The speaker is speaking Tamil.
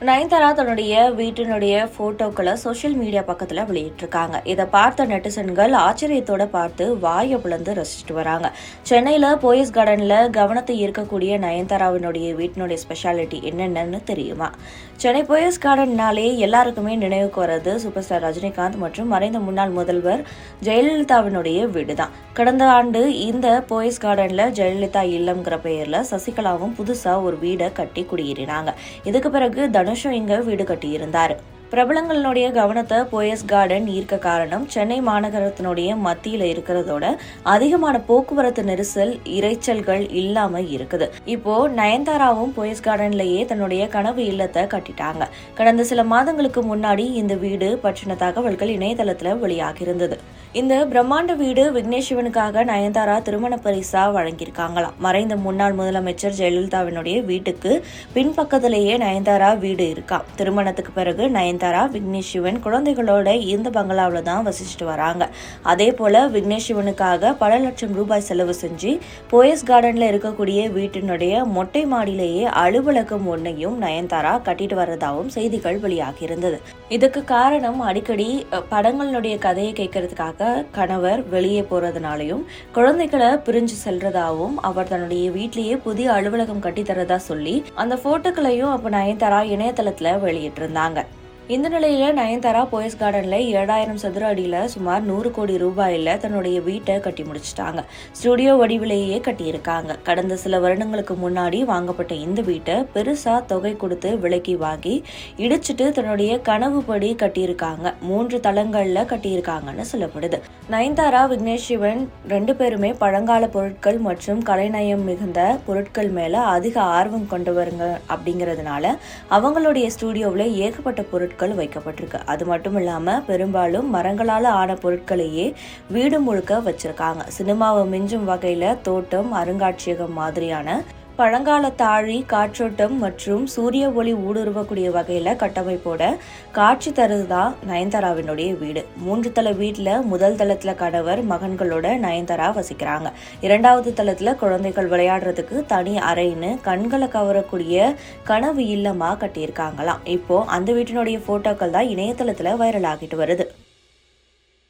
நயன்தாரா தன்னுடைய வீட்டினுடைய போட்டோக்களை சோசியல் மீடியா பக்கத்துல வெளியிட்டிருக்காங்க. இதை பார்த்த நெட்டிசன்கள் ஆச்சரியத்தோட பார்த்து வாயை பிளந்து ரசிச்சுட்டு வராங்க. சென்னையில போயஸ் கார்டன்ல கவனத்தை ஈர்க்கக்கூடிய நயன்தாராவினுடைய வீட்டினுடைய ஸ்பெஷாலிட்டி என்னென்னு தெரியுமா? சென்னை போயஸ் கார்டன்னாலே எல்லாருக்குமே நினைவுக்கு வர்றது சூப்பர் ஸ்டார் ரஜினிகாந்த் மற்றும் மறைந்த முன்னாள் முதல்வர் ஜெயலலிதாவினுடைய வீடு தான். கடந்த ஆண்டு இந்த போயஸ் கார்டன்ல ஜெயலலிதா இல்லம்ங்கிற பெயர்ல சசிகலாவும் புதுசா ஒரு வீடை கட்டி குடியேறினாங்க. இதுக்கு பிறகு தனுஷும் இங்க வீடு கட்டியிருந்தாரு. பிரபலங்களுடைய கவனத்தை போயஸ் கார்டன் ஈர்க்க காரணம் சென்னை மாநகரத்தினுடைய மத்தியில இருக்கிறதோட அதிகமான போக்குவரத்து நெரிசல் இரைச்சல்கள் இல்லாம இருக்குது. இப்போ நயன்தாராவும் போயஸ் கார்டன்லயே தன்னுடைய கனவு இல்லத்தை கட்டிட்டாங்க. கடந்த சில மாதங்களுக்கு முன்னாடி இந்த வீடு பற்றின தகவல்கள் இணையதளத்துல வெளியாகி இருந்தது. இந்த பிரம்மாண்ட வீடு விக்னேஷ் சிவனுக்காக நயன்தாரா திருமண பரிசா வழங்கியிருக்காங்களாம். மறைந்த முன்னாள் முதலமைச்சர் ஜெயலலிதாவினுடைய வீட்டுக்கு பின்பக்கத்திலேயே நயன்தாரா வீடு இருக்காம். திருமணத்துக்கு பிறகு நயன்தாரா விக்னேஷ் சிவன் குழந்தைகளோட இந்த பங்களாவில் தான் வசிச்சுட்டு வராங்க. அதே போல விக்னேஷ் சிவனுக்காக பல லட்சம் ரூபாய் செலவு செஞ்சு போயஸ் கார்டன்ல இருக்கக்கூடிய வீட்டினுடைய மொட்டை மாடியிலேயே அலுவலகம் ஒன்னையும் நயன்தாரா கட்டிட்டு வர்றதாகவும் செய்திகள் வெளியாகி இருந்தது. இதுக்கு காரணம் அடிக்கடி படங்களுடைய கதையை கேட்கறதுக்காக கணவர் வெளியே போறதுனாலையும் குழந்தைகளை பிரிஞ்சு செல்றதாவும் அவர் தன்னுடைய வீட்டிலேயே புதிய அலுவலகம் கட்டித்தரதா சொல்லி அந்த போட்டோக்களையும் அப்ப நயன்தாரா இணையதளத்துல வெளியிட்டிருந்தாங்க. இந்த நிலையில நயன்தாரா போயஸ் கார்டன்ல 7000 சதுர அடியில சுமார் 100 கோடி ரூபாயில தன்னுடைய வீட்டை கட்டி முடிச்சிட்டாங்க. ஸ்டுடியோ வடிவிலேயே கட்டியிருக்காங்க. கடந்த சில வருடங்களுக்கு முன்னாடி வாங்கப்பட்ட இந்த வீட்டை பெருசா தொகை கொடுத்து விலைக்கு வாங்கி இடிச்சிட்டு தன்னுடைய கனவுப்படி கட்டியிருக்காங்க. 3 தளங்கள்ல கட்டியிருக்காங்கன்னு சொல்லப்படுது. நயன்தாரா விக்னேஷ் சிவன் 2 பேருமே பழங்கால பொருட்கள் மற்றும் கலைநயம் மிகுந்த பொருட்கள் மேல அதிக ஆர்வம் கொண்டவருங்க அப்படிங்கிறதுனால அவங்களுடைய ஸ்டுடியோவில் ஏகப்பட்ட பொருட்கள் வைக்கப்பட்டிருக்கு. அது மட்டும் இல்லாம பெரும்பாலும் மரங்களால ஆன பொருட்களையே வீடு முழுக்க வச்சிருக்காங்க. சினிமாவை மிஞ்சும் வகையில தோட்டம், அருங்காட்சியகம் மாதிரியான பழங்கால தாழி, காற்றோட்டம் மற்றும் சூரிய ஒளி ஊடுருவக்கூடிய வகையில கட்டமைப்போட காட்சி தருதுதான் நயன்தாராவினுடைய வீடு. 3 தள வீட்டுல முதல் தளத்துல கணவர் மகன்களோட நயன்தாரா வசிக்கிறாங்க. 2வது தளத்துல குழந்தைகள் விளையாடுறதுக்கு தனி அறைன்னு கண்களை கவரக்கூடிய கனவு இல்லமா கட்டியிருக்காங்களாம். இப்போ அந்த வீட்டினுடைய போட்டோக்கள் தான் இணையதளத்துல வைரல் ஆகிட்டு வருது.